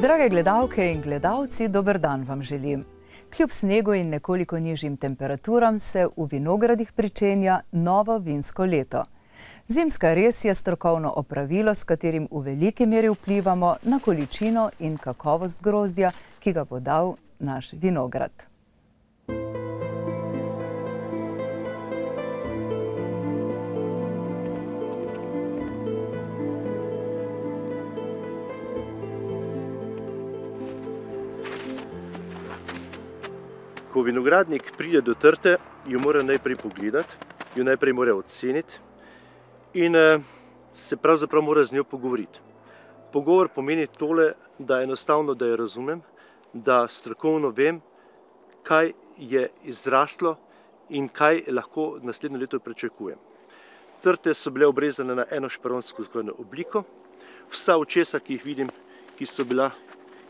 Drage gledalke in gledalci, dober dan vam želim. Kljub snegu in nekoliko nižjim temperaturam se v vinogradih pričenja novo vinsko leto. Zimska rez je strokovno opravilo, s katerim v veliki meri vplivamo na količino in kakovost grozdja, ki ga bo dal naš vinograd. Ko vinogradnik pride do trte, jo mora najprej pogledati, jo najprej mora oceniti in se pravzaprav mora z njo pogovoriti. Pogovor pomeni tole, da enostavno, da jo razumem, da strokovno vem, kaj je izraslo in kaj lahko naslednje leto pričakujem. Trte so bile obrezane na eno šperonsko vzgojno obliko. Vsa očesa, ki jih vidim, ki so bila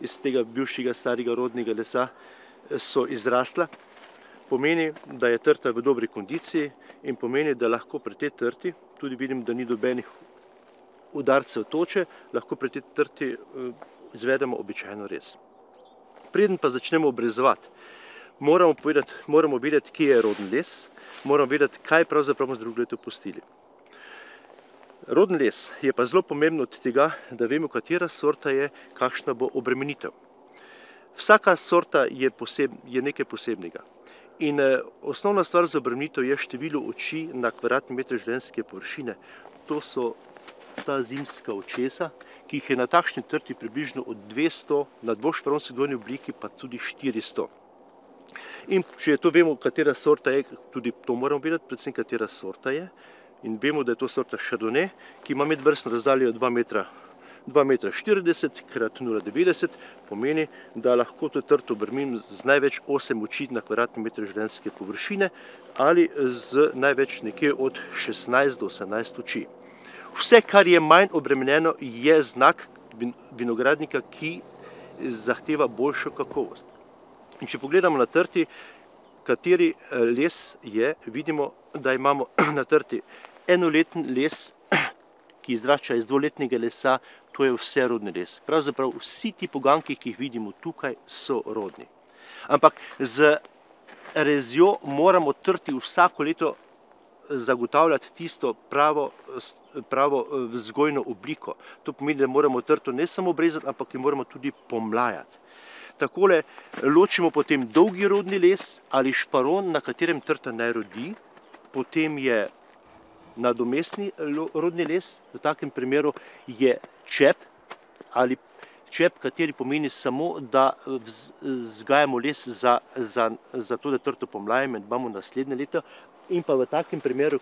iz tega bivšega starega rodnega lesa, so izrasla, pomeni, da je trta v dobri kondiciji in pomeni, da lahko pri tej trti, tudi vidim, da ni nobenih udarcev toče, lahko pri tej trti izvedemo običajno rez. Preden pa začnemo obrezovati, moramo vedeti, kje je rodni les, moramo vedeti, kaj pravzaprav bomo z drugo leto pustili. Rodni les je pa zelo pomembno od tega, da vemo, katera sorta je, kakšna bo obremenitev. Vsaka sorta je nekaj posebnega in osnovna stvar za obremenitev je število oči na kvadratni meter življenjske površine. To so ta zimska očesa, ki jih je na takšni trti približno od 200, na dvošperonski vzgojni obliki pa tudi 400. In če to vemo, katera sorta je, tudi to moramo vedeti, predvsem katera sorta je. In vemo, da je to sorta Chardonnay, ki ima medvrstno razdaljo 2,40 metra krat 0,90, pomeni, da lahko to trto obremenim z največ 8 oči na kvadratni meter življenjske površine ali z največ nekje od 16 do 18 oči. Vse, kar je manj obremenjeno, je znak vinogradnika, ki zahteva boljšo kakovost. In če pogledamo na trti, kateri les je, vidimo, da imamo na trti enoleten les, ki izrašča iz dvoletnega lesa, to je vse rodni les. Pravzaprav vsi ti poganjki, ki jih vidimo tukaj, so rodni. Ampak z rezjo moramo trti vsako leto zagotavljati tisto pravo vzgojno obliko. To pomeni, da moramo trto ne samo obrezati, ampak jo moramo tudi pomlajati. Takole ločimo potem dolgi rodni les ali šparon, na katerem trta ne rodi, potem je nadomestni rodni les, v takem primeru je čep, ali čep, kateri pomeni samo, da vzgajamo les za to, da trto pomlajemo in imamo naslednje leto. In pa v takem primeru,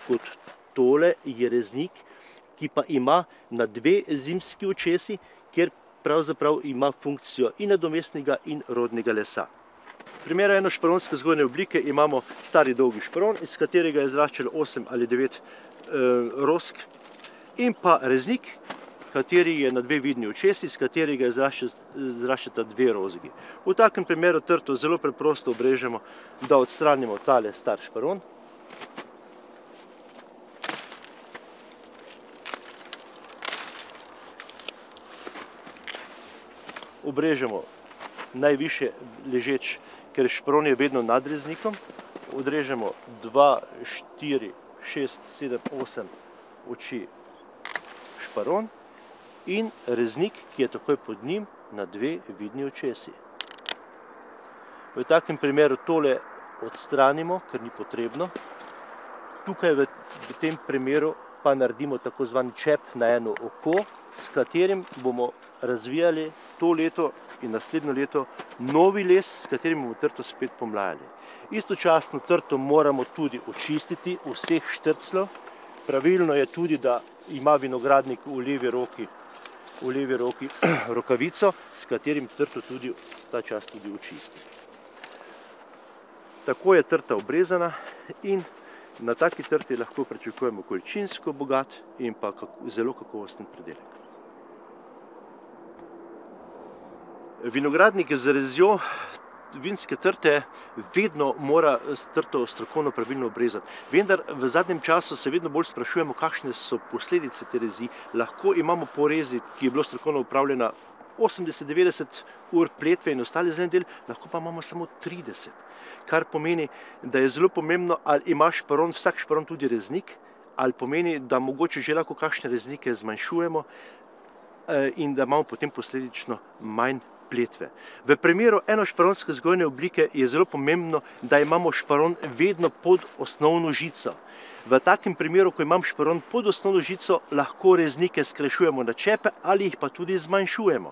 kot tole, je reznik, ki pa ima na dve zimski očesi, kjer pravzaprav ima funkcijo in nadomestnega in rodnega lesa. V primeru enošperonske vzgojne oblike imamo stari dolgi šperon, iz katerega je izraščalo 8 ali 9 rosk, in pa reznik, kateri je na dve vidni očesi, iz katerega izraščata dve rozgi. V takem primeru trto zelo preprosto obrežemo, da odstranimo tale star šperon. Obrežemo najviše ležeč, ker šperon je vedno nad reznikom. Odrežemo 2, 4, 6, 7, 8 oči šperon in reznik, ki je takoj pod njim, na dve vidni očesi. V takem primeru tole odstranimo, ker ni potrebno. Tukaj v tem primeru pa naredimo tako zvan čep na eno oko, s katerim bomo razvijali to leto in naslednjo leto novi les, s katerim bomo trto spet pomlajali. Istočasno trto moramo tudi očistiti vseh štrclov. Pravilno je tudi, da ima vinogradnik v levi roki rokavico, s katerim trto tudi ta čas tudi očisti. Tako je trta obrezana in na taki trti lahko pričakujemo količinsko bogat in pa zelo kakovosten pridelek. Vinogradnik z rezjo vinske trte vedno mora trto strokovno pravilno obrezati. Vendar v zadnjem času se vedno bolj sprašujemo, kakšne so posledice te rezi. Lahko imamo po rezi, ki je bila strokovno upravljena 80-90 ur pletve in ostali zeleni del, lahko pa imamo samo 30. Kar pomeni, da je zelo pomembno, ali ima šparon, vsak šparon tudi reznik, ali pomeni, da mogoče že lahko kakšne reznike zmanjšujemo in da imamo potem posledično manj pletve. V primeru enošparonske vzgojne oblike je zelo pomembno, da imamo šparon vedno pod osnovno žico. V takem primeru, ko imam šparon pod osnovno žico, lahko reznike skrajšujemo na čepe ali jih pa tudi zmanjšujemo.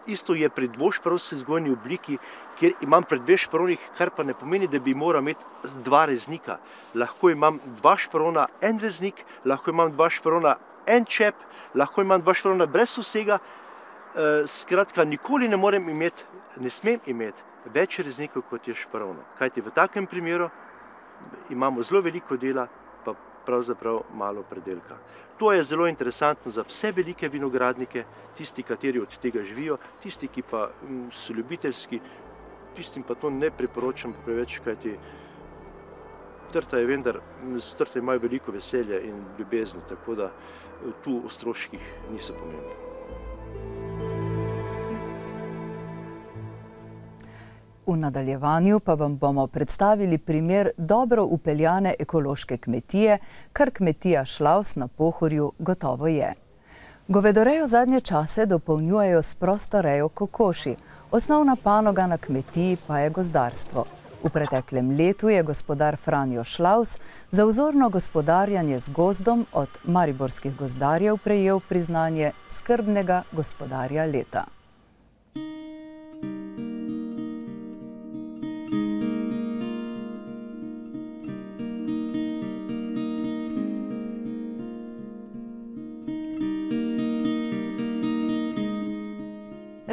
Isto je pri dvošparonski vzgojni obliki, kjer imam pri dveh šparonih, kar pa ne pomeni, da bi moral imeti dva reznika. Lahko imam dva šparona, en reznik, lahko imam dva šparona, en čep, lahko imam dva šparona brez vsega. Skratka, nikoli ne smem imeti več reznikov, kot je šparonov. Kajti v takem primeru imamo zelo veliko dela, pa pravzaprav malo predelka. To je zelo interesantno za vse velike vinogradnike, tisti, kateri od tega živijo, tisti, ki pa so ljubiteljski, tistim pa to ne priporočam preveč, kajti trta je vendar, s trta imajo veliko veselja in ljubezni, tako da tu o stroških niso pomembni. V nadaljevanju pa vam bomo predstavili primer dobro upeljane ekološke kmetije, kar kmetija Šlavs na Pohorju gotovo je. Govedorejo zadnje čase dopolnjujejo s prostorejo kokoši, osnovna panoga na kmetiji pa je gozdarstvo. V preteklem letu je gospodar Franjo Šlavs za vzorno gospodarjanje z gozdom od mariborskih gozdarjev prejel priznanje skrbnega gospodarja leta.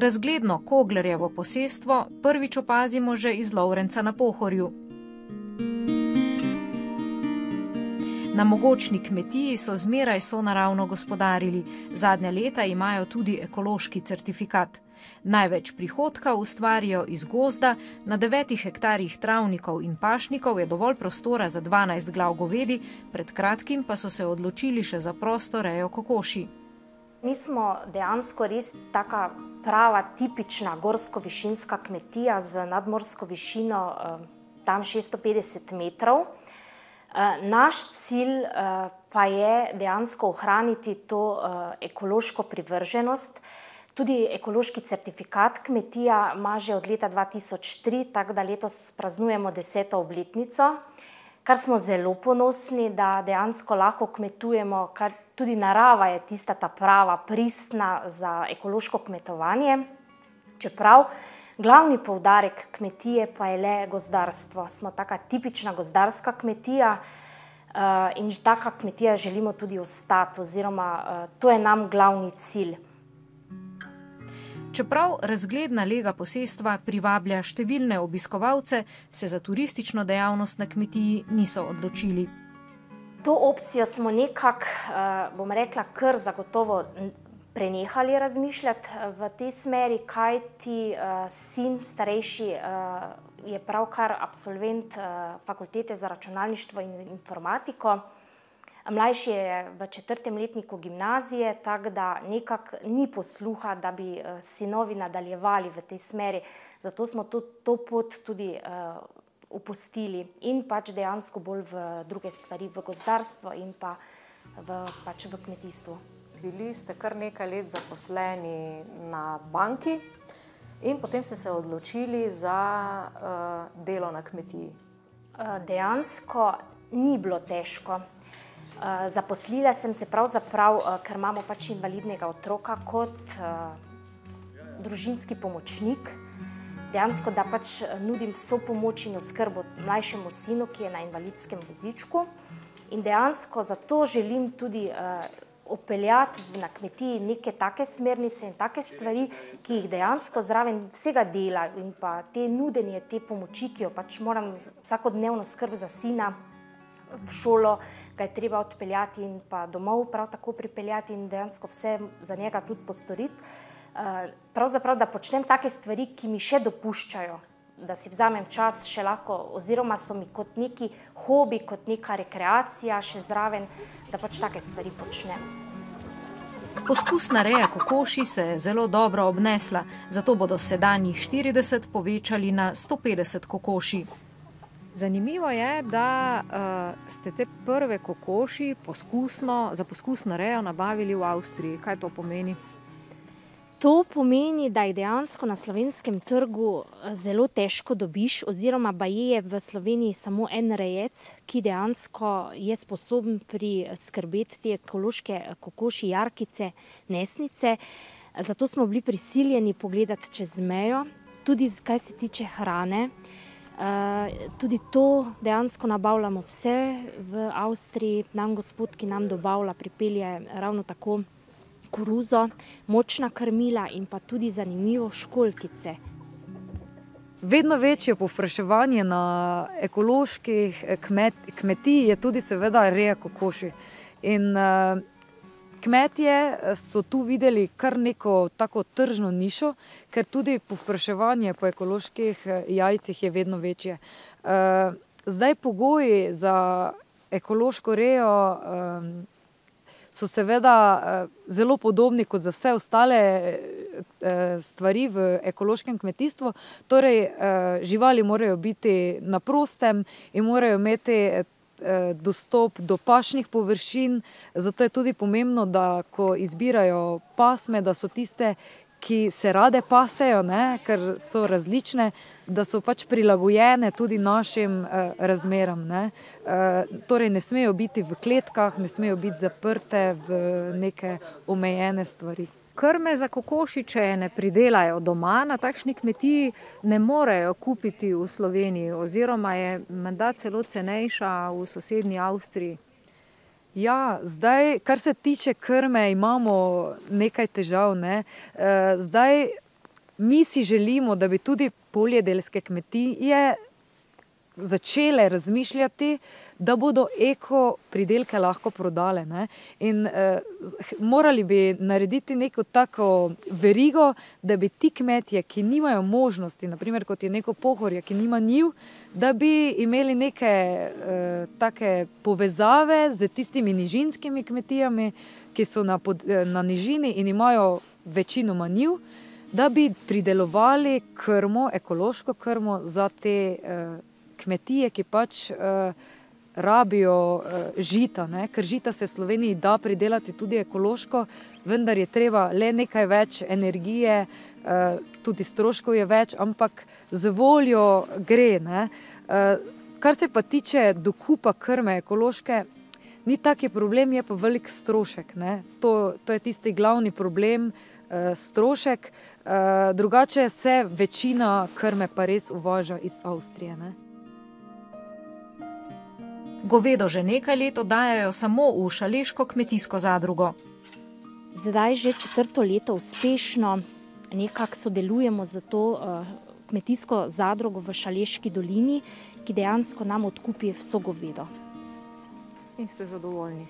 Razgledno Koglerjevo posestvo prvič opazimo že iz Lovrenca na Pohorju. Na mogočni kmetiji so zmeraj sonaravno gospodarili. Zadnja leta imajo tudi ekološki certifikat. Največ prihodka ustvarijo iz gozda, na 9 hektarjih travnikov in pašnikov je dovolj prostora za 12 glav govedi, pred kratkim pa so se odločili še za prostorejo kokoši. Mi smo dejansko res taka prava, tipična gorsko-višinska kmetija z nadmorsko višino tam 650 metrov. Naš cilj pa je dejansko ohraniti to ekološko privrženost. Tudi ekološki certifikat kmetija ima že od leta 2003, tako da letos praznujemo 10. obletnico, kar smo zelo ponosni, da dejansko lahko kmetujemo, kar tudi narava je tista ta prava, pristna za ekološko kmetovanje. Čeprav glavni poudarek kmetije pa je le gozdarstvo. Smo taka tipična gozdarska kmetija in taka kmetija želimo tudi ostati, oziroma to je nam glavni cilj. Čeprav razgledna lega posestva privablja številne obiskovalce, se za turistično dejavnost na kmetiji niso odločili. To opcijo smo nekako, bom rekla, kar zagotovo prenehali razmišljati v tej smeri, kajti sin starejši je pravkar absolvent fakultete za računalništvo in informatiko. Mlajši je v 4. letniku gimnazije, tako da nekako ni posluha, da bi sinovi nadaljevali v tej smeri. Zato smo to pot tudi opustili in pač dejansko bolj v druge stvari, v gozdarstvo in pa v kmetijstvu. Bili ste kar nekaj let zaposleni na banki in potem ste se odločili za delo na kmetiji. Dejansko ni bilo težko. Zaposlila sem se pravzaprav, ker imamo pač invalidnega otroka, kot družinski pomočnik. Dejansko, da pač nudim vso pomoč in oskrbo mlajšemu sinu, ki je na invalidskem vozičku. In dejansko zato želim tudi opeljati na kmetiji neke take smernice in take stvari, ki jih dejansko zraven vsega dela in pa te nudenje, te pomoči, ki jo pač moram vsakodnevno skrb za sina v šolo, ga je treba odpeljati in pa domov prav tako pripeljati in dejansko vse za njega tudi postoriti. Pravzaprav, da počnem take stvari, ki mi še dopuščajo, da si vzamem čas še lahko, oziroma so mi kot neki hobi, kot neka rekreacija še zraven, da pač take stvari počnem. Poskusna reja kokoši se je zelo dobro obnesla, zato bodo sedanjih 40 povečali na 150 kokoši. Zanimivo je, da ste te prve kokoši za poskusno rejo nabavili v Avstriji. Kaj to pomeni? To pomeni, da jih dejansko na slovenskem trgu zelo težko dobiš, oziroma baje je v Sloveniji samo en rejec, ki dejansko je sposoben priskrbeti te ekološke kokoši, jarkice, nesnice. Zato smo bili prisiljeni pogledati čez mejo, tudi kaj se tiče hrane. Tudi to dejansko nabavljamo vse v Avstriji. Nam gospod, ki nam dobavlja, pripelje ravno tako koruzo, močna krmila in pa tudi zanimivo školjkice. Vedno večje povpraševanje na ekoloških kmetij je tudi seveda reja kokoši. In kmetje so tu videli kar neko tako tržno nišo, ker tudi povpraševanje po ekoloških jajcih je vedno večje. Zdaj pogoji za ekološko rejo so seveda zelo podobni kot za vse ostale stvari v ekološkem kmetijstvu. Torej, živali morajo biti na prostem in morajo imeti dostop do pašnih površin, zato je tudi pomembno, da ko izbirajo pasme, da so tiste, ki se rade pasejo, ker so različne, da so pač prilagojene tudi našim razmeram. Torej ne smejo biti v kletkah, ne smejo biti zaprte v neke omejene stvari. Krme za kokoši, če je ne pridelajo doma, na takšni kmetiji ne morejo kupiti v Sloveniji, oziroma je menda celo cenejša v sosednji Avstriji. Ja, zdaj, kar se tiče krme, imamo nekaj težav. Zdaj, mi si želimo, da bi tudi poljedelske kmetije začele razmišljati, da bodo eko pridelke lahko prodale. In morali bi narediti neko tako verigo, da bi ti kmetje, ki nimajo možnosti, naprimer kot je neko Pohorje, ki nima njiv, da bi imeli neke take povezave z tistimi nižinskimi kmetijami, ki so na nižini in imajo večinoma njiv, da bi pridelovali krmo, ekološko krmo za te kmetije, ki pač rabijo žita, ker žita se v Sloveniji da pridelati tudi ekološko, vendar je treba le nekaj več energije, tudi stroškov je več, ampak z voljo gre. Kar se pa tiče dokupa krme ekološke, ni taki problem, je pa velik strošek. To je tisti glavni problem, strošek. Drugače se večina krme pa res uvaža iz Avstrije. Govedo že nekaj let oddajajo samo v Šaleško kmetijsko zadrugo. Zdaj že 4. leto uspešno nekako sodelujemo z to kmetijsko zadrugo v Šaleški dolini, ki dejansko nam odkupi vso govedo. In ste zadovoljni?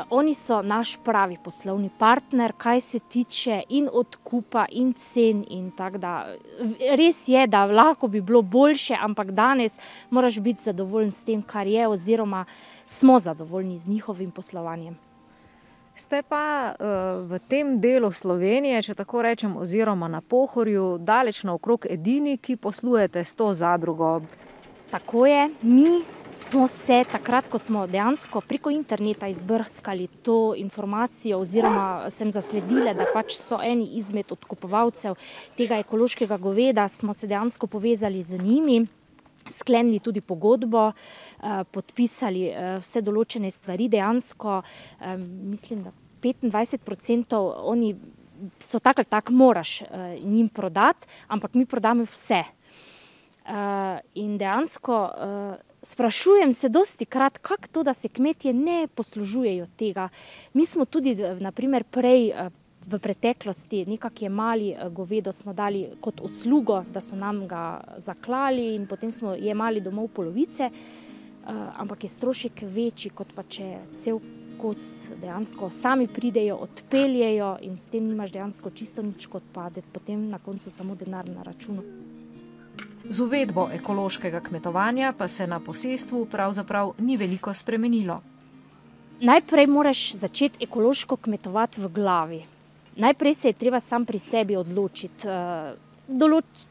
Oni so naš pravi poslovni partner, kaj se tiče in odkupa in cen in tako da. Res je, da lahko bi bilo boljše, ampak danes moraš biti zadovoljen s tem, kar je, oziroma smo zadovoljni z njihovim poslovanjem. Ste pa v tem delu Slovenije, če tako rečem, oziroma na Pohorju, daleč naokrog edini, ki poslujete s to zadrugo. Tako je, mi smo se takrat, ko smo dejansko preko interneta izbrskali to informacijo, oziroma sem zasledila, da pač so eni izmed odkupovalcev tega ekološkega goveda, smo se dejansko povezali z njimi, sklenili tudi pogodbo, podpisali vse določene stvari, dejansko mislim, da 25% oni so tako ali tako moraš njim prodati, ampak mi prodamo vse. In dejansko sprašujem se dostikrat, kako to, da se kmetje ne poslužujejo tega. Mi smo tudi, naprimer, prej v preteklosti nekako jemali govedo, smo dali kot uslugo, da so nam ga zaklali in potem smo jemali domov polovice, ampak je strošek večji, kot pa če cel kos dejansko sami pridejo, odpeljejo in s tem nimaš dejansko čisto nič, kot pa potem na koncu samo denar na računu. Z uvedbo ekološkega kmetovanja pa se na posestvu pravzaprav ni veliko spremenilo. Najprej moraš začeti ekološko kmetovati v glavi. Najprej se je treba sam pri sebi odločiti.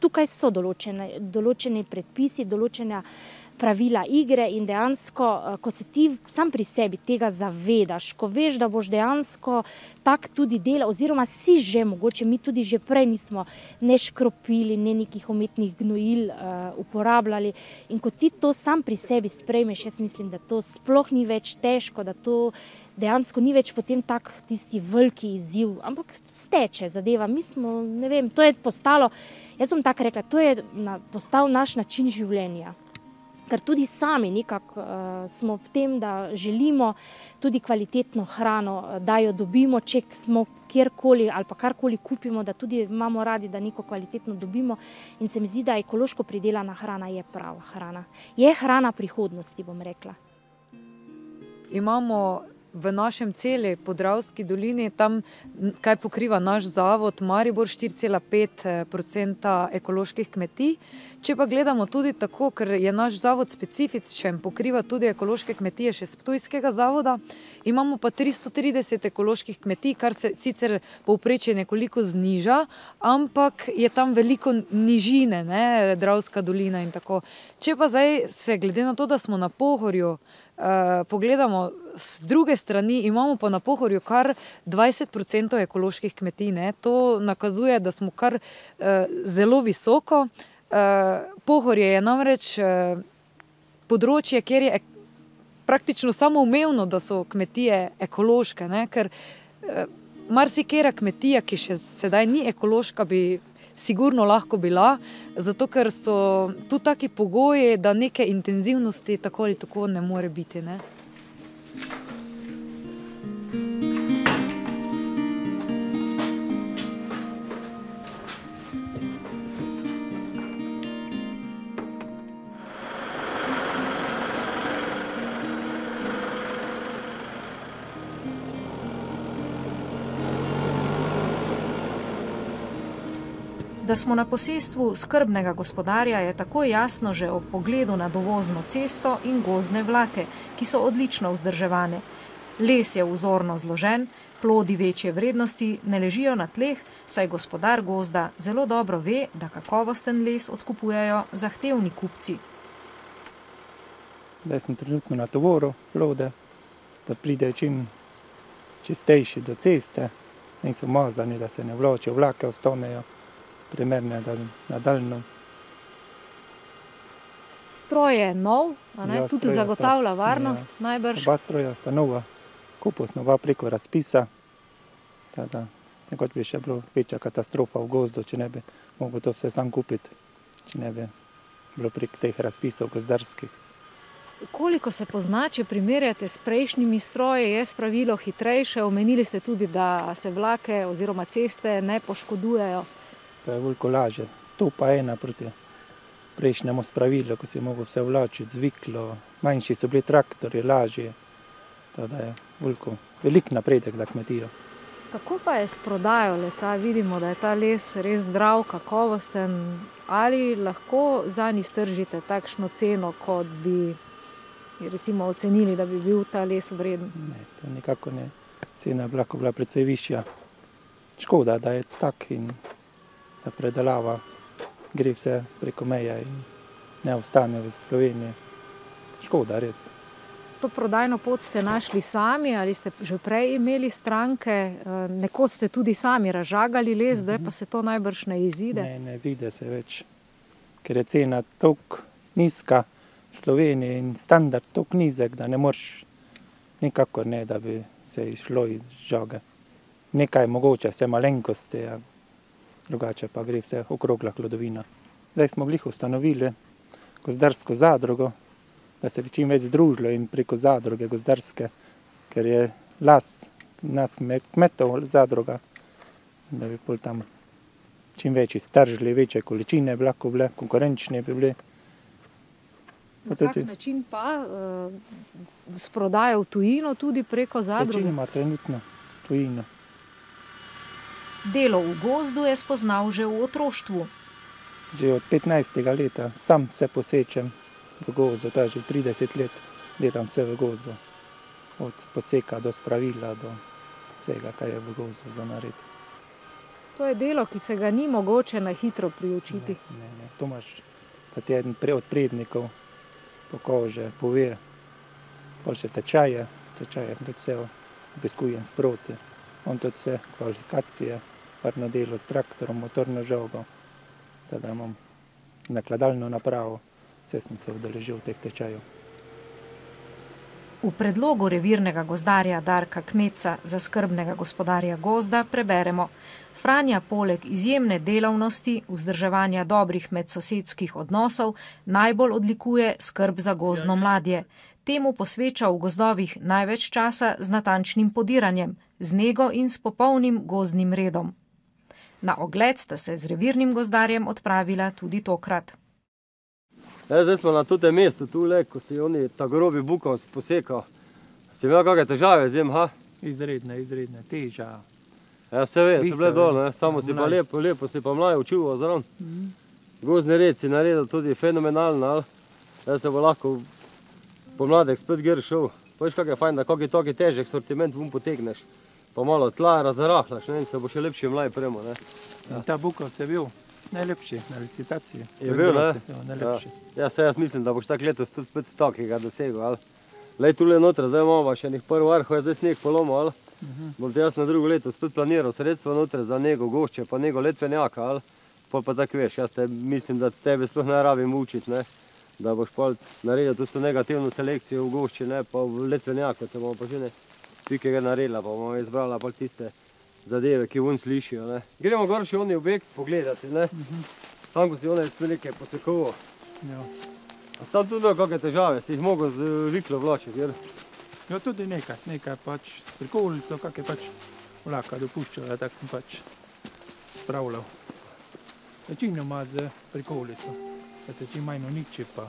Tukaj so določeni predpisi, določena pravila igre in dejansko, ko se ti sam pri sebi tega zavedaš, ko veš, da boš dejansko tak tudi delal, oziroma si že mogoče, mi tudi že prej nismo ne škropili, ne nekih umetnih gnojil uporabljali, in ko ti to sam pri sebi sprejmeš, jaz mislim, da to sploh ni več težko, da to dejansko ni več potem tak tisti veliki izziv, ampak steče zadeva. Mi smo, ne vem, to je postalo, jaz bom tako rekla, to je postal naš način življenja. Ker tudi sami nekako smo v tem, da želimo tudi kvalitetno hrano, da jo dobimo, če smo kjerkoli ali pa karkoli kupimo, da tudi imamo radi, da neko kvalitetno dobimo. In se mi zdi, da ekološko pridelana hrana je prava hrana. Je hrana prihodnosti, bom rekla. Imamo v našem celi Podravski dolini, tam, kaj pokriva naš zavod Maribor, 4,5% ekoloških kmetij. Če pa gledamo tudi tako, ker je naš zavod specifičen, pokriva tudi ekološke kmetije še z Ptujskega zavoda, imamo pa 330 ekoloških kmetij, kar se sicer povprečje nekoliko zniža, ampak je tam veliko nižine, ne, Dravska dolina in tako. Če pa zdaj se glede na to, da smo na Pohorju, pogledamo z druge strani, imamo pa na Pohorju kar 20% ekoloških kmetij, ne. To nakazuje, da smo kar zelo visoko. Pohorje je namreč področje, kjer je praktično samoumevno, da so kmetije ekološke, ne, ker marsikera kmetija, ki še sedaj ni ekološka, bi sigurno lahko bila, zato ker so tu taki pogoji, da neke intenzivnosti tako ali tako ne more biti, ne. Da smo na posestvu skrbnega gospodarja, je tako jasno že ob pogledu na dovozno cesto in gozdne vlake, ki so odlično vzdrževane. Les je vzorno zložen, plodi večje vrednosti ne ležijo na tleh, saj gospodar gozda zelo dobro ve, da kakovosten les odkupujejo zahtevni kupci. Zdaj sem trenutno na tovoru plode, da pridejo čim čistejši do ceste, niso mazani, da se ne vlačijo, vlake ostanejo primerne nadaljno. Stroj je nov, tudi zagotavlja varnost, najbrž. Oba stroja sta nova, kupili smo oba preko razpisa, tada nekoč bi še bilo večja katastrofa v gozdu, če ne bi mogel to vse sam kupiti, če ne bi bilo prek teh razpisov gozdarskih. Koliko se pozna, če primerjate s prejšnjimi stroji, je spravilo hitrejše, omenili ste tudi, da se vlake oziroma ceste ne poškodujejo. To je veliko lažje, 101 proti prejšnjemu spravilu, ko si mogel vse vlačiti, zviklo, manjši so bili traktorji, lažje, tada je velik napredek za kmetijo. Kako pa je s prodajo lesa? Vidimo, da je ta les res zdrav, kakovosten, ali lahko zanj iztržite takšno ceno, kot bi recimo ocenili, da bi bil ta les vreden? Ne, to nikako ne, cena je lahko bila precej višja. Škoda, da je tak in da predelava gre vse preko meje in ne ostane v Sloveniji. Škoda, res. To prodajno pot ste našli sami ali ste že prej imeli stranke? Nekoč ste tudi sami razžagali les, zdaj pa se to najbrž ne izide? Ne izide se več, ker je cena toliko nizka v Sloveniji in standard toliko nizek, da ne moreš nikakor ne, da bi se išlo iz žage. Nekaj mogoče, vse malenkosti, drugače pa gre vse okrogla hlodovina. Zdaj smo glih ustanovili gozdarsko zadrugo, da se čim več združilo in preko zadruge gozdarske, ker je nas kmetov zadruga, da bi pol tam čim več iztržili, večje količine bi lahko bile, konkurenčne bi bile. Na tak način pa s prodajo v tujino tudi preko zadruge? Večinoma trenutno tujino. Delo v gozdu je spoznal že v otroštvu. Že od 15. leta sam se posečem v gozdu, to je že 30 let delam vse v gozdu. od poseka do spravila, do vsega, kaj je v gozdu za narediti. To je delo, ki se ga ni mogoče na hitro priučiti. Ne. To imaš, da ti eden od prednikov po kože pove, pol še tečaje sem tudi vse obiskujem sproti. On tudi vse kvalifikacije, parno delo s traktorom, motorno žogo, da imam nakladalno napravo, vse sem se udeležil teh tečajev. V predlogu revirnega gozdarja Darka Kmetca za skrbnega gospodarja gozda preberemo: Franja poleg izjemne delavnosti, vzdrževanja dobrih medsosedskih odnosov, najbolj odlikuje skrb za gozdno mladje. Temu posveča v gozdovih največ časa z natančnim podiranjem, z nego in s popolnim gozdnim redom. Na ogled sta se z revirnim gozdarjem odpravila tudi tokrat. Zdaj smo na tem mestu, tule, ko si oni ta grobi bukov posekal. Si imel kakšne težave z njim, ha? Izredne, teža. Ja, vse ve, so bile dol, ne? Samo si pa lepo si pa mlaj učuval zraven. Gozdni red si naredil tudi fenomenalno, ali? Zdaj se bo lahko pomladek spet gor šel. Veš, kak je fajn, da kak je taki težek sortiment vun potegneš. Pa malo tla razrahlaš, ne? In se bo še lepši mlaj premo, ne? In ta bukov se bil najlepši na licitaciji. Je bil, ne? Najlepši. Ja, se jaz mislim, da boš tak letos tudi spet takega dosegel, ali? Lej, tule noter, zdaj imamo še nek prvi vrh, je zdaj sneg polomil, ali? Bom te jaz na drugo leto spet planiral sredstva noter za nego gošče, pa nego letvenjaka, ali? Pol pa tako veš, jaz mislim, da tebe sploh ne rabim učiti, ne? Da boš pol naredil tudi negativno selekcijo v gošči, ne? Pa v letvenjaku, te bomo pa že ne pikega naredila, pa bomo izbrala pol tiste zadeve, ki vun slišijo, ne? Gremo gor še oni objekt pogledati, ne? Tam, ko si one nekaj posekoval. A si tam tudi kakšne težave, si jih mogel z riklo vlačiti, jer? Ja, tudi nekaj pač prikolico, kak je pač vlaka dopuščal, ja, tak sem pač spravljal. Večinoma z prikolico, da se čim manj uniči pa.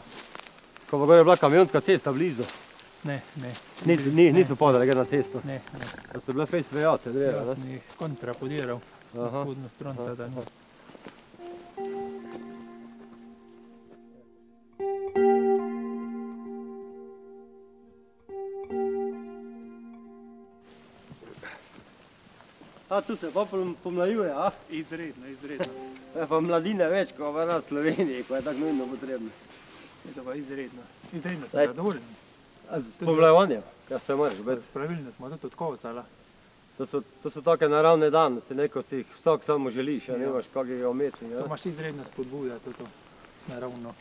Ko pa gore je bila kamionska cesta blizu? Ne. Niso podali na cesto? Ne. Da so bile fejst vejate, dve, ne? Ja, sem jih kontrapodiral na spodnjo stran, da ni. A, tu se pa pomlajuje, a? Izredno. Je pa mladine več, ko v nas Sloveniji, ko je tako nujno potrebno. Je to pa izredno. Izredno sem zadovoljen. S pomlajevanjem? Ja, vse moraš biti. Pravilno smo tudi odkozala. To so take naravne danosti, neko si jih vsak samo želiš, a nemaš kakega umetnika. To imaš izredno spodbuja, to naravno.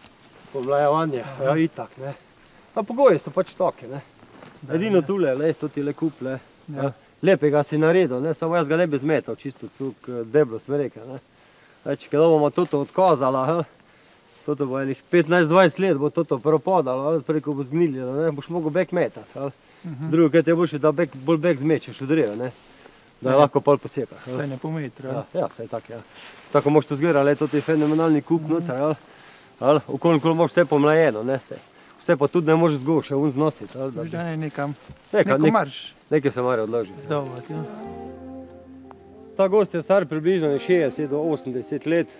Pomlajevanje, ja, itak, ne. Pa pogoji so pač take, ne. Edino tule, to ti le kup, ne. Lepega si naredil, ne, samo jaz ga ne bi zmetal, čisto cuk deblo sme rekel, ne. Če kada bomo toto odkazala, toto bo enih 15-20 let bo toto propadalo, preko bo zgnililo, ne, boš mogel bek metati, ali. Drugo, kaj ti je boljše, da bolj bek zmečeš v drevo, ne, da je lahko pol posekaš. Saj ne po metru, ali. Ja, saj tak, ja. Tako moš to zgledati, to je fenomenalni kup noter, ali, okoliko imaš vse pomlajeno, ne, vse pa tudi ne možeš zgoša, znositi. Viš, da ne nekam, neko marš. Nekaj se mora odložiti. Zdolvati, ja. Ta gost je star približno 60 do 80 let.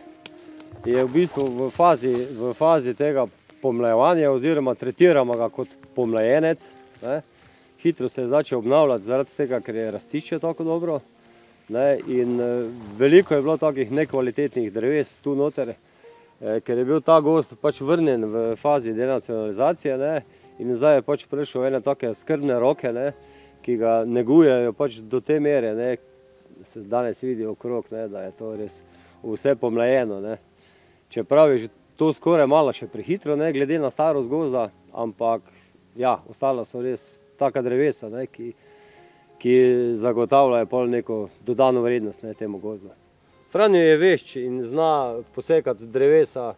Je v bistvu v fazi tega pomlajevanja oziroma tretiramo ga kot pomlajenec. Hitro se je začel obnavljati zaradi tega, ker je rastišče tako dobro. In veliko je bilo takih nekvalitetnih dreves tu noter, ker je bil ta gost pač vrnjen v fazi denacionalizacije in zdaj je pač prišel v ene take skrbne roke, ki ga negujejo pač do te mere, se danes vidi okrog, da je to res vse pomlajeno. Čeprav je že to skoraj malo še prehitro, glede na starost gozda, ampak ja, ostala so res taka drevesa, ki zagotavljajo pol neko dodano vrednost temu gozdu. Franjo je vešč in zna posekati drevesa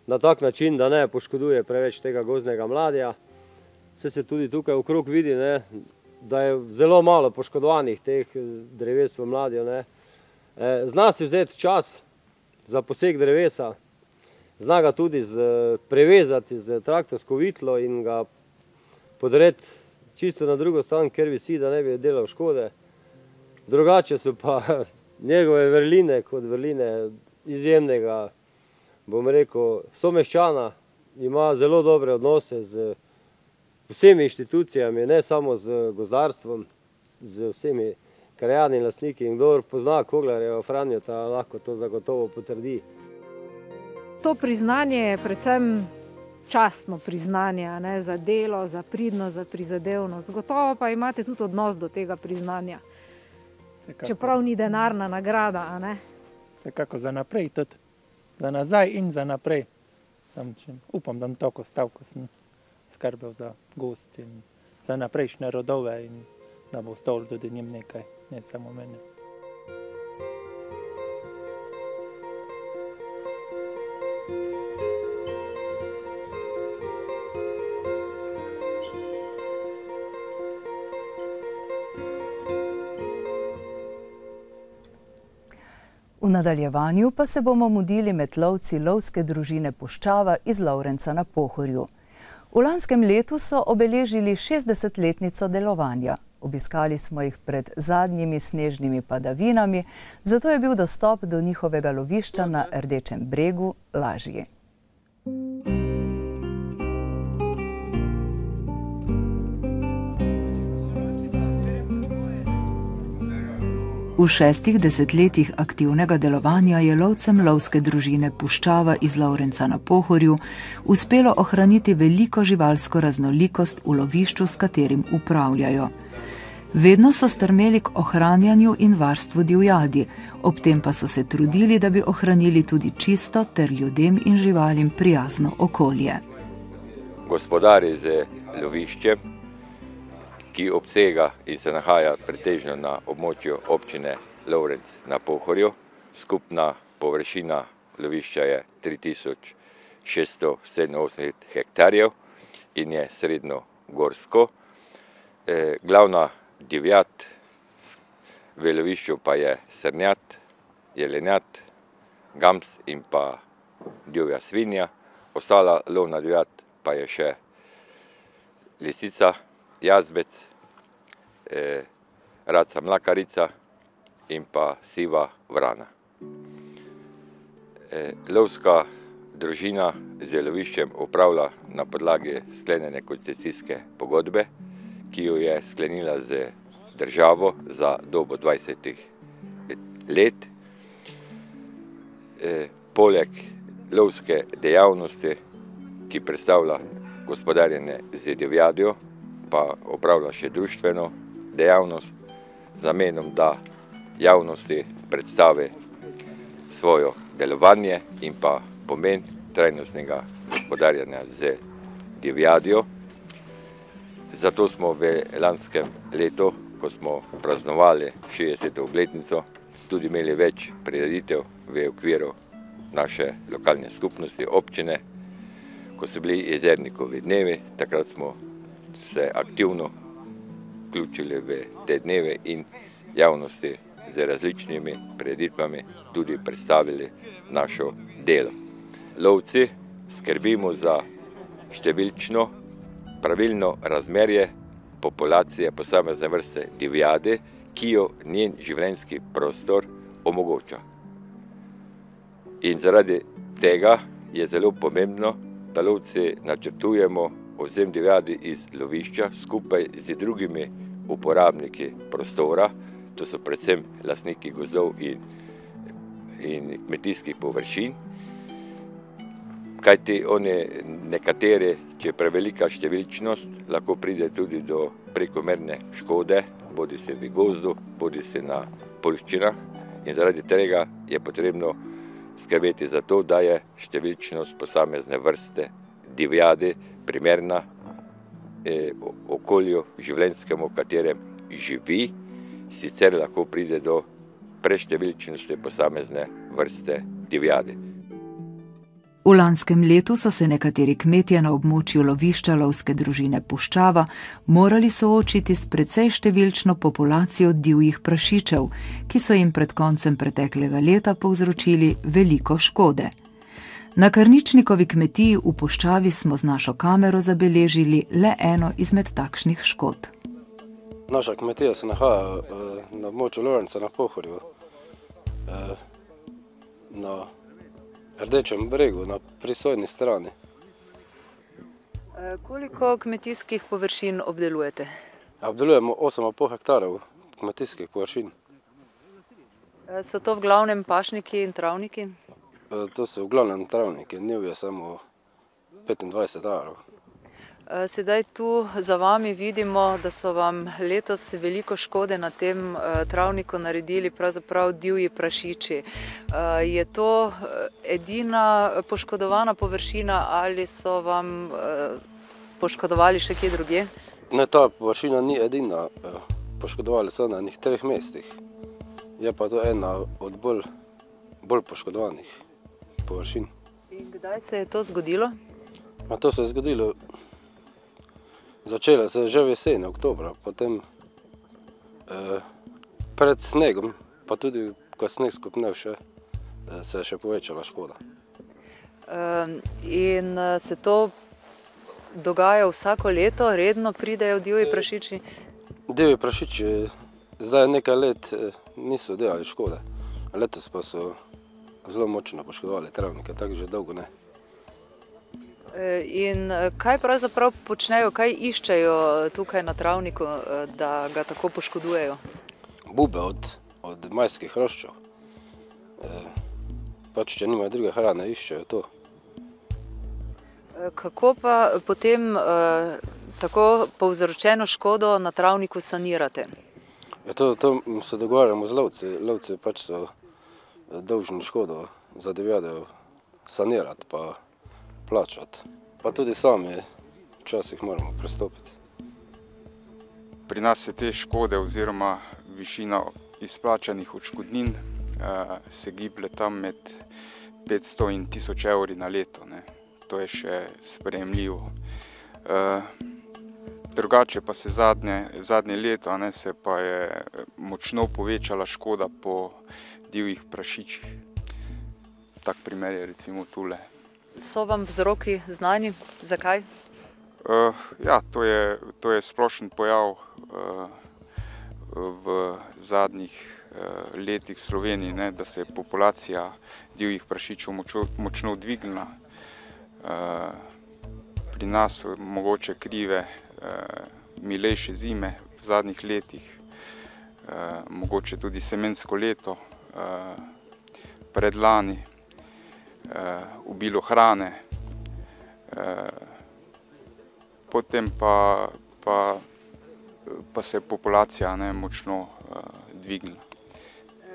na tak način, da ne poškoduje preveč tega gozdnega mladja. Se tudi tukaj okrog vidi, da je zelo malo poškodovanih teh dreves v mladju. Zna si vzeti čas za posek drevesa, zna ga tudi prevezati z traktorsko vitlo in ga podreti čisto na drugo stran, kjer visi, da ne bi delal škode. Drugače so pa njegove vrline kot vrline izjemnega, bom rekel, someščana, ima zelo dobre odnose z vsemi inštitucijami, ne samo z gozdarstvom, z vsemi krajani, lastniki. In kdor pozna Koglarja, Franjota, lahko to zagotovo potrdi. To priznanje je predvsem častno priznanje, ne, za delo, za pridnost, za prizadevnost. Gotovo pa imate tudi odnos do tega priznanja. Čeprav ni denarna nagrada, a ne? Vsekako za naprej tudi. Za nazaj in za naprej. Upam, da tako stavko sem skrbel za gost in za naprejšnje rodove in da bo ostalo tudi njim nekaj, ne samo meni. V nadaljevanju pa se bomo mudili med lovci lovske družine Puščava iz Lovrenca na Pohorju. V lanskem letu so obeležili 60-letnico delovanja. Obiskali smo jih pred zadnjimi snežnimi padavinami, zato je bil dostop do njihovega lovišča na Rdečem bregu lažji. V 6 desetletjih aktivnega delovanja je lovcem lovske družine Puščava iz Lovrenca na Pohorju uspelo ohraniti veliko živalsko raznolikost v lovišču, s katerim upravljajo. Vedno so strmeli k ohranjanju in varstvu divjadi, ob tem pa so se trudili, da bi ohranili tudi čisto ter ljudem in živalim prijazno okolje. Gospodari z loviščem, ki obsega in se nahaja pretežno na območju občine Lovrenc na Pohorju. Skupna površina lovišča je 3687 hektarjev in je srednjo gorsko. Glavna divjad v lovišču pa je srnjad, jelenjad, gams in pa divja svinja. Ostala lovna divjad pa je še lisica, jazbec, raca mlakarica in pa siva vrana. Lovska družina z loviščem upravlja na podlagi sklenjene koncesijske pogodbe, ki jo je sklenila z državo za dobo 20 let. Poleg lovske dejavnosti, ki predstavlja gospodarjenje z divjadjo, pa opravlja še društveno dejavnost z namenom, da javnosti predstavi svoje delovanje in pa pomen trajnostnega gospodarjenja z divjadjo. Zato smo v lanskem letu, ko smo praznovali 60. obletnico, tudi imeli več prireditev v okviru naše lokalne skupnosti, občine. Ko so bili jezernikovi dnevi, takrat smo se aktivno vključili v te dneve in javnosti z različnimi prireditvami tudi predstavili našo delo. Lovci skrbimo za številčno pravilno razmerje populacije posamezne vrste divjadi, ki jo njen življenjski prostor omogoča. In zaradi tega je zelo pomembno, da lovci načrtujemo odvzem divjadi iz lovišča skupaj z drugimi uporabniki prostora, to so predvsem lastniki gozdov in kmetijskih površin, kajti nekateri, če je prevelika številčnost, lahko pride tudi do prekomerne škode, bodi se v gozdu, bodi se na poljščinah, in zaradi tega je potrebno skrbeti za to, da je številčnost posamezne vrste divjadi primerna okolju življenjskemu, v katerem živi, sicer lahko pride do preštevilčnosti posamezne vrste divjadi. V lanskem letu so se nekateri kmetje na območju lovišča lovske družine Puščava morali soočiti s precej številčno populacijo divjih prašičev, ki so jim pred koncem preteklega leta povzročili veliko škode. Na Karničnikovi kmetiji v Puščavi smo z našo kamero zabeležili le eno izmed takšnih škod. Naša kmetija se nahaja na območju Lovrenca na Pohorju, na Rdečem bregu, na prisojni strani. Koliko kmetijskih površin obdelujete? Obdelujemo 8,5 hektarov kmetijskih površin. So to v glavnem pašniki in travniki? To so v glavnem travniki, njiv je samo 25 arov. Sedaj tu za vami vidimo, da so vam letos veliko škode na tem travniku naredili pravzaprav divji prašiči. Je to edina poškodovana površina ali so vam poškodovali še kje drugje? Ne, ta površina ni edina, poškodovali so na enih 3 mestih. Je pa to ena od bolj poškodovanih površin. In kdaj se je to zgodilo? To se je zgodilo, začelo se je že v jeseni, oktobra, potem pred snegom, pa tudi ko sneg skopnel še, se je še povečala škoda. In se to dogaja vsako leto, redno pridejo divji prašiči? Divji prašiči zdaj nekaj let niso delali škode, letos pa so zelo močno poškodovali travnike, tako že dolgo ne. In kaj pravzaprav počnejo, kaj iščejo tukaj na travniku, da ga tako poškodujejo? Bube od majskih hroščev. Pač, če nimajo druge hrane, iščejo to. Kako pa potem tako povzročeno škodo na travniku sanirate? To se dogovarjamo z lovci. Lovci pač so dolžni škodo za divjado sanirati pa plačati. Pa tudi sami včasih moramo pristopiti. Pri nas se te škode oziroma višina izplačanih odškodnin se giblje tam med 500 in 1000 evri na leto. To je še sprejemljivo. Drugače pa se zadnje leto se pa je močno povečala škoda po divjih prašičih. Tak primer je recimo tule. So vam vzroki znani? Zakaj? Ja, to je splošen pojav v zadnjih letih v Sloveniji, da se je populacija divjih prašičev močno dvignila. Pri nas so mogoče krive milejše zime v zadnjih letih, mogoče tudi semensko leto, predlani, obilo hrane, potem pa se je populacija močno dvignila.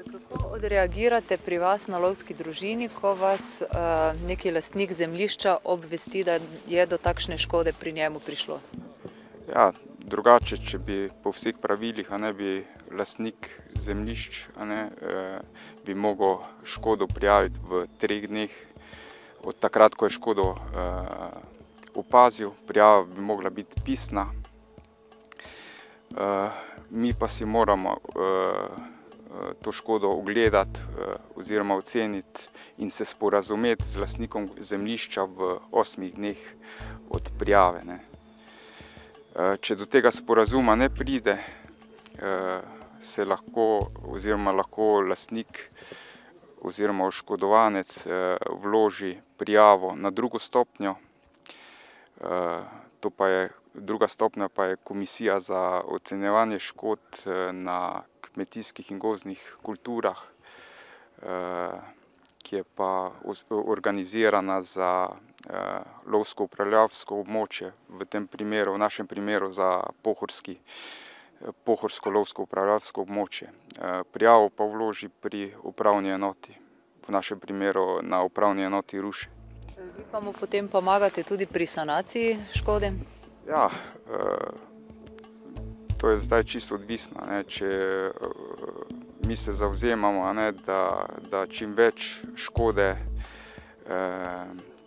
Kako odreagirate pri vas na lovski družini, ko vas neki lastnik zemljišča obvesti, da je do takšne škode pri njemu prišlo? Ja, drugače, če bi po vseh pravilih bi lastnik zemljišč bi mogel škodo prijaviti v 3 dneh. Od takrat, ko je škodo opazil, prijava bi mogla biti pisna. Mi pa si moramo to škodo ogledati oziroma oceniti in se sporazumeti z lastnikom zemljišča v 8 dneh od prijave. Če do tega sporazuma ne pride, se lahko lastnik oziroma oškodovanec vloži prijavo na 2. stopnjo. Druga stopnja pa je Komisija za ocenjevanje škod na kmetijskih in gozdnih kulturah, ki je pa organizirana za lovsko-upravljavsko območje, v našem primeru za pohorsko lovsko-upravljavsko območje. Prijavo pa vloži pri upravni enoti, v našem primeru na upravni enoti Ruše. Vi pa mu potem pomagate tudi pri sanaciji škode? Ja, to je zdaj čisto odvisno. Če mi se zavzemamo, da čim več škode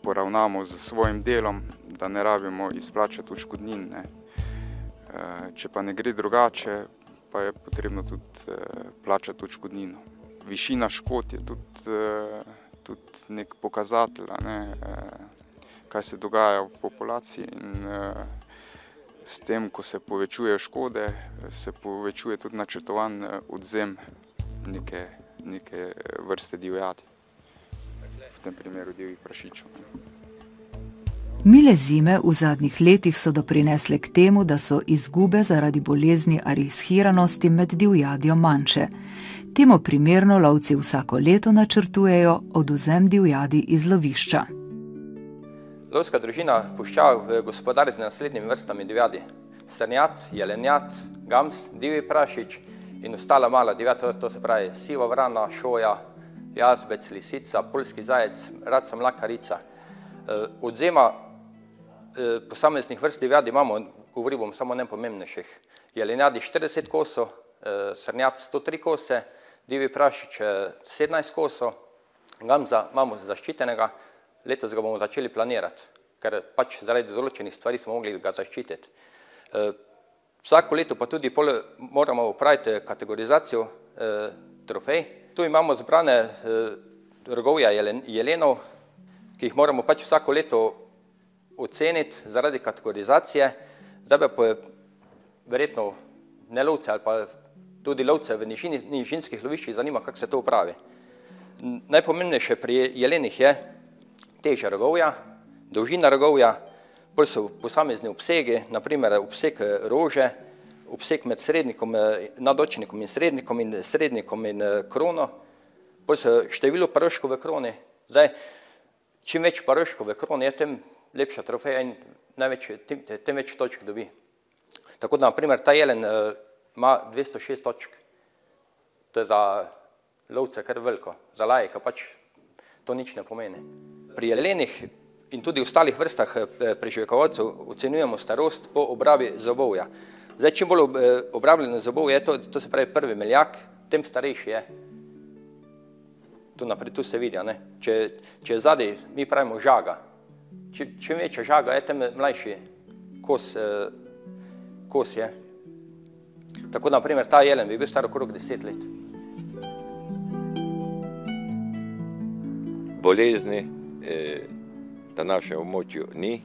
poravnamo z svojim delom, da ne rabimo izplačati odškodnin. Če pa ne gre drugače, pa je potrebno tudi plačati odškodnino. Višina škod je tudi nek pokazatelj, kaj se dogaja v populaciji, in s tem, ko se povečuje škode, se povečuje tudi načrtovan odvzem neke vrste divjadi, v tem primeru divjih prašičev. Mile zime v zadnjih letih so doprinesle k temu, da so izgube zaradi bolezni ali shiranosti med divjadjo manjše. Temu primerno lovci vsako leto načrtujejo odvzem divjadi iz lovišča. Lovska družina puščava gospodari z naslednjimi vrstami divjadi. Srnjad, jelenjad, gams, divji prašič in ostala mala divjad, to se pravi siva vrana, šoja, jazbec, lisica, poljski zajec, raca, mlakarica. Odzema posameznih vrst divjadi imamo, govorim bom samo najpomembnejših. Jelenjadi 40 kosov, srnjad 103 kose, divji prašič 17 kosov, gamza imamo zaščitenega, letos ga bomo začeli planirati, ker pač zaradi določenih stvari smo mogli ga zaščititi. Vsako leto pa tudi moramo upraviti kategorizacijo trofej. Tu imamo zbrane rogovja jelenov, ki jih moramo pač vsako leto oceniti zaradi kategorizacije. Zdaj pa verjetno ne lovce ali pa tudi lovce v nižinskih loviščih zanima, kako se to upravi. Najpomembnejše pri jelenih je teža rogovja, dolžina rogovja, bolj so posamezni obsegi, naprimer obseg rože, obseg med srednjikom, nadočnikom in srednjikom in krono, bolj so število paroškov v kroni. Zdaj, čim več paroškov v kroni je, tem lepša trofeja in tem več točk dobi. Tako da, naprimer, ta jelen ima 206 točk. To je za lovce kar veliko, za lajka pač to nič ne pomeni. Pri jelenih in tudi ostalih vrstah preživljavcev ocenjujemo starost po obrabi zobovja. Zdaj, čim bolj obrabljeno zobovje je, to se pravi prvi meljak, tem starejši je. Tu se vidi, ne? Če je zadaj, mi pravimo žaga. Čim večja žaga je, tem mlajši kos je. Tako da, naprimer, ta jelen bi bil star okrog 10 let. Bolezni na našem območju ni,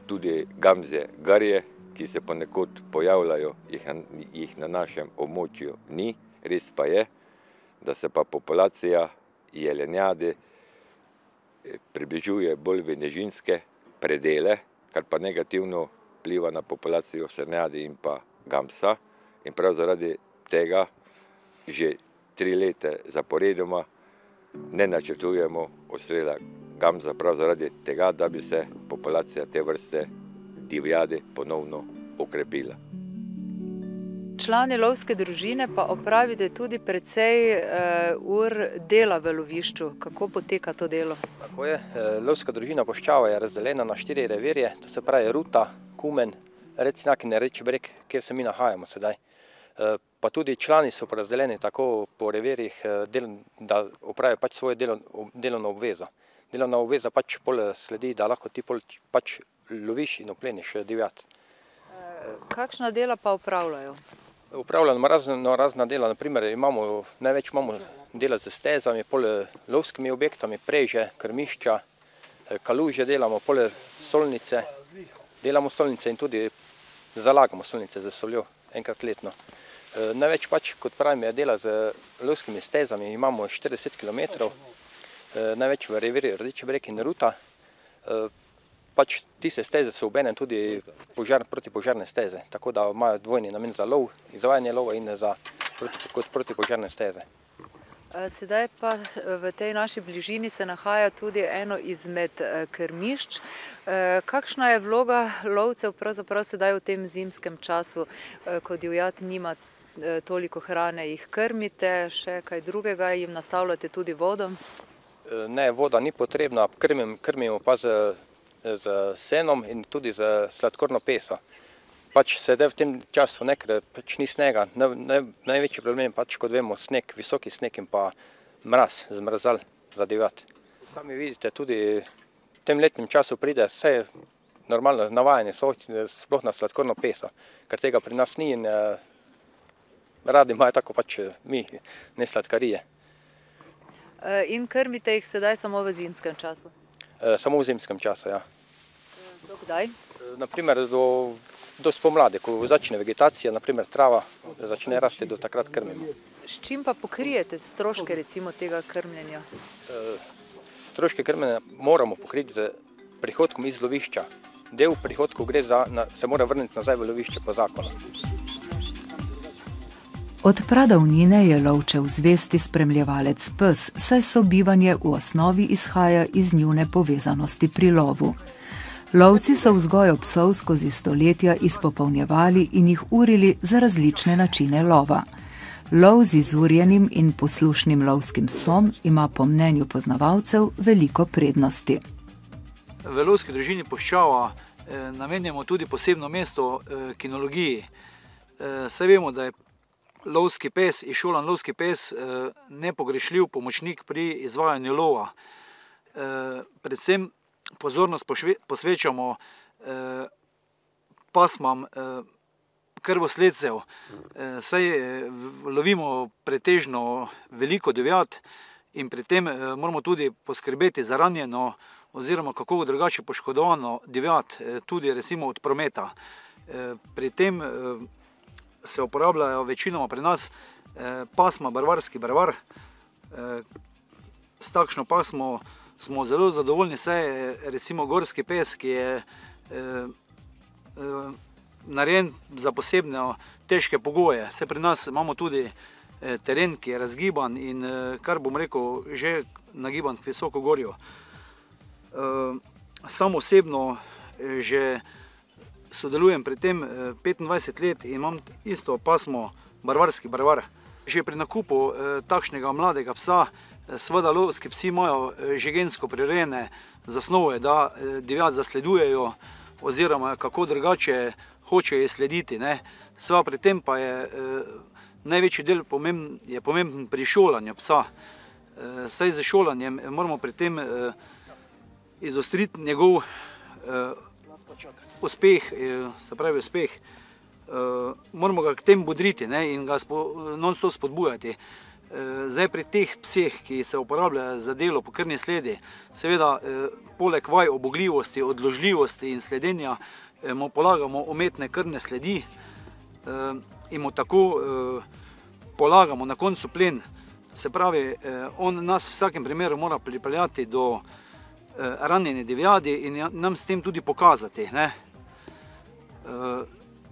tudi gamze, garje, ki se ponekod pojavljajo, jih na našem območju ni. Res pa je, da se pa populacija jelenjadi približuje bolj v nižinske predele, kar pa negativno vpliva na populacijo srnjadi in pa gamsa. In prav zaradi tega že 3 leta zaporedoma ne načrtujemo odstrela gamza, prav zaradi tega, da bi se populacija te vrste divjadi ponovno okrepila. Člani lovske družine pa opravite tudi precej ur dela v lovišču. Kako poteka to delo? Tako je. Lovska družina Puščava je razdeljena na 4 revirje, to se pravi Ruta, Kumen, Recnjak in Reči breg, kjer se mi nahajamo sedaj. Pa tudi člani so porazdeljeni tako po revirjih, da opravijo pač svojo delovno obvezo. Delovna obveza pač pol sledi, da lahko ti pol pač loviš in opleniš divjad. Kakšna dela pa opravljajo? Opravljamo razna dela, naprimer največ imamo dela z stezami, pol lovskimi objektami, preže, krmišča, kaluže delamo, pol solnice, delamo solnice in tudi zalagamo solnice z soljo enkrat letno. Največ pač, kot pravim, je dela z lovskimi stezami, imamo 40 km, največ v revirju Rdeči breg in Ruta. Pač tiste steze so obenem tudi protipožarne steze, tako da imajo dvojni namen za lov, izvajanje lova in kot protipožarne steze. Sedaj pa v tej naši bližini se nahaja tudi eno izmed krmišč. Kakšna je vloga lovcev pravzaprav sedaj v tem zimskem času, ko divjad nima toliko hrane, jih krmite, še kaj drugega, jim nastavljate tudi vodo? Ne, voda ni potrebna, krmimo pa z senom in tudi z sladkorno peso. Pač sedaj v tem času ker pač ni snega, največji problem je pač, kot vemo, sneg, visoki sneg in pa mraz, zmrzal za divjad. Sami vidite, tudi v tem letnem času pride vse normalno navajanje, sploh na sladkorno peso, ker tega pri nas ni in radi imajo tako pač mi, ne sladkarije. In krmite jih sedaj samo v zimskem času? Samo v zimskem času, ja. Do kdaj? Naprimer do spomladi, ko začne vegetacija, naprimer trava začne rasti, do takrat krmimo. S čim pa pokrijete stroške recimo tega krmljenja? Stroške krmljenja moramo pokriti z prihodkom iz lovišča. Del prihodkov se mora vrniti nazaj v lovišče po zakonu. Od pradavnine je lovčev zvesti spremljevalec pes, saj sobivanje v osnovi izhaja iz njune povezanosti pri lovu. Lovci so vzgojo psov skozi stoletja izpopolnjevali in jih urili za različne načine lova. Lov z izurjenim in poslušnim lovskim psom ima po mnenju poznavalcev veliko prednosti. V lovski družini Puščava namenjamo tudi posebno mesto kinologiji. Saj vemo, da je lovski pes, izšolan lovski pes, nepogrešljiv pomočnik pri izvajanju lova. Predvsem pozornost posvečamo pasmam krvosledcev, saj lovimo pretežno veliko divjad in pri tem moramo tudi poskrbeti za ranjeno oziroma kako drugače poškodovano divjad, tudi recimo od prometa. Pri tem se uporabljajo večinoma pri nas pasma barvarski barvar. S takšno pasmo smo zelo zadovoljni, saj je recimo gorski pes, ki je narejen za posebne težke pogoje. Saj pri nas imamo tudi teren, ki je razgiban in kar bom rekel, že nagiban k visoko gorju. Sam osebno že sodelujem pri tem 25 let in imam isto pasmo barvarski barvar. Že pri nakupu takšnega mladega psa, seveda lovski psi imajo že gensko prirejene zasnove, da divjad zasledujejo oziroma kako drugače hočejo slediti. Seveda pri tem pa je največji del pomemben pri šolanju psa. Saj z šolanjem moramo pri tem izostriti njegov uspeh, se pravi uspeh. Moramo ga k tem bodriti in ga non-stop spodbujati. Zdaj pri teh pseh, ki se uporabljajo za delo po krvni sledi, seveda poleg vaj obogljivosti, odložljivosti in sledenja mu polagamo umetne krvne sledi in mu tako polagamo na koncu plen. Se pravi, on nas v vsakem primeru mora pripeljati do ranjene divjadi in nam s tem tudi pokazati,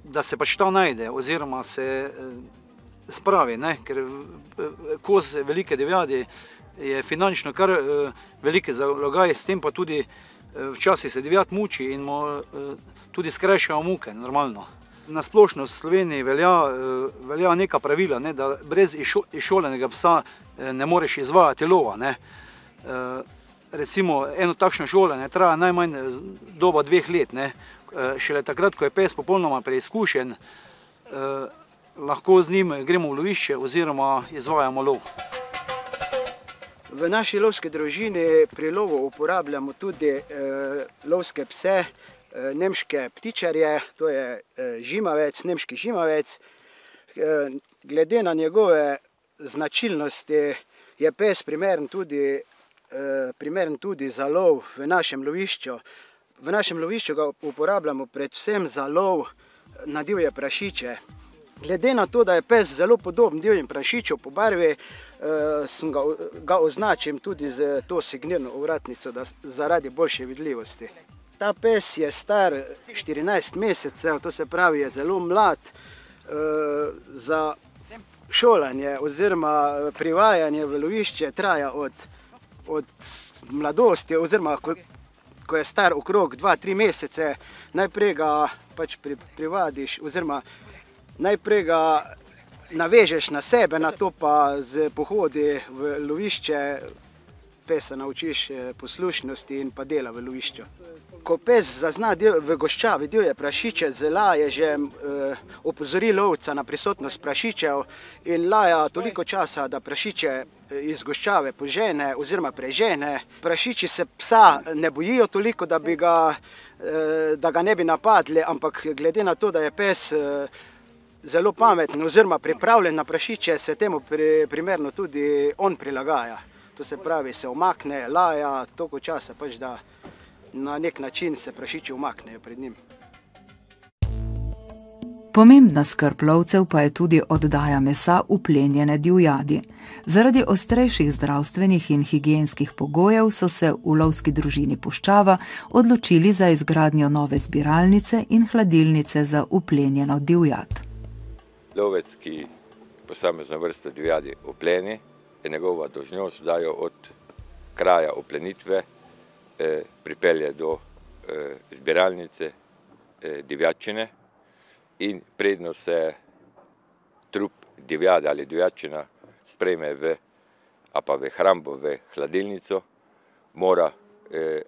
da se pač ta najde oziroma se spravi, ker koz velike divjadi je finančno kar velike zalogaj, s tem pa tudi včasih se divjad muči in mu tudi skrajšajo muke, normalno. Na splošno v Sloveniji velja neka pravila, da brez izšolenega psa ne moreš izvajati lova. Recimo eno takšno šolanje traja najmanj doba 2 let. Šele takrat, ko je pes popolnoma preizkušen, lahko z njim gremo v lovišče oziroma izvajamo lov. V naši lovski družini pri lovu uporabljamo tudi lovske pse, nemške ptičarje, to je žimavec, nemški žimavec. Glede na njegove značilnosti je pes primeren tudi za lov v našem lovišču. V našem lovišču ga uporabljamo predvsem za lov na divje prašiče. Glede na to, da je pes zelo podoben divjim prašiču po barvi, ga označim tudi z to signirno ovratnico zaradi boljše vidljivosti. Ta pes je star 14 mesecev, to se pravi, je zelo mlad. Za šolanje oziroma privajanje v lovišče traja od mladosti oziroma ko je star okrog 2-3 mesece, najprej ga pač privadiš oziroma najprej ga navežeš na sebe, nato pa z pohodi v lovišče pesa naučiš poslušnosti in pa dela v lovišču. Ko pes zazna v goščavi divje prašiče, z laježem opozori lovca na prisotnost prašičev in laja toliko časa, da prašiče iz goščave požene oziroma prežene. Prašiči se psa ne bojijo toliko, da ga ne bi napadli, ampak glede na to, da je pes zelo pameten oziroma pripravljen na prašiče, se temu primerno tudi on prilagaja. To se pravi, se umakne, laja toliko časa, pač da na nek način se prašiči umaknejo pred njim. Pomembna skrb lovcev pa je tudi oddaja mesa uplenjene divjadi. Zaradi ostrejših zdravstvenih in higienskih pogojev so se v lovski družini Puščava odločili za izgradnjo nove zbiralnice in hladilnice za uplenjeno divjad. Lovec, ki posamezno vrsto divjadi upleni, je njegova dolžnost, da jo od kraja uplenitve pripelje do zbiralnice divjačine in predno se trup divjada ali divjačina sprejme v hrambo, v hladilnico, mora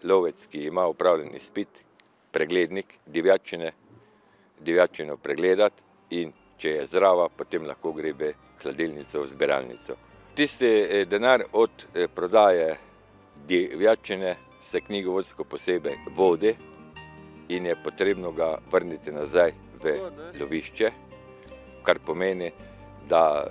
lovec, ki ima upravljen izpit, preglednik divjačino pregledati in če je zdrava, potem lahko gre v hladilnico, v zbiralnico. Tisti denar od prodaje divjačine se knjigovodsko posebej vodi in je potrebno ga vrniti nazaj v lovišče, kar pomeni, da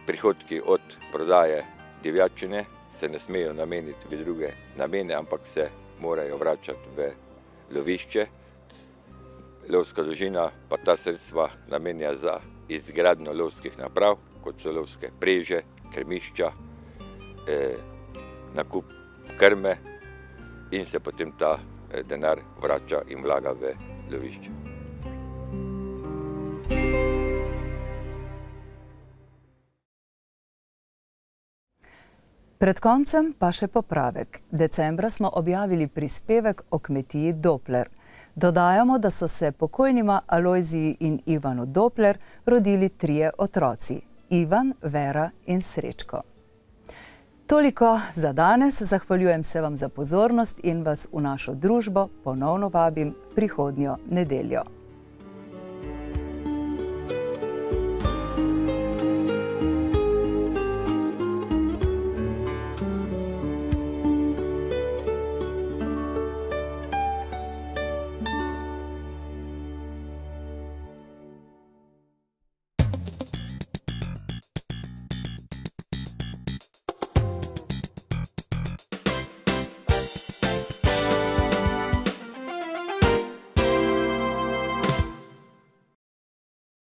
prihodki od prodaje divjačine se ne smejo nameniti v druge namene, ampak se morajo vračati v lovišče. Lovska družina pa ta sredstva namenja za izgradnjo lovskih naprav, kot so lovske preže, krmišča, nakup krme in se potem ta denar vrača in vlaga v lovišče. Pred koncem pa še popravek. Decembra smo objavili prispevek o kmetiji Dopler. Dodajamo, da so se pokojnima Alojziji in Ivanu Dopler rodili 3 otroci: Ivan, Vera in Srečko. Toliko za danes. Zahvaljujem se vam za pozornost in vas v našo družbo ponovno vabim prihodnjo nedeljo.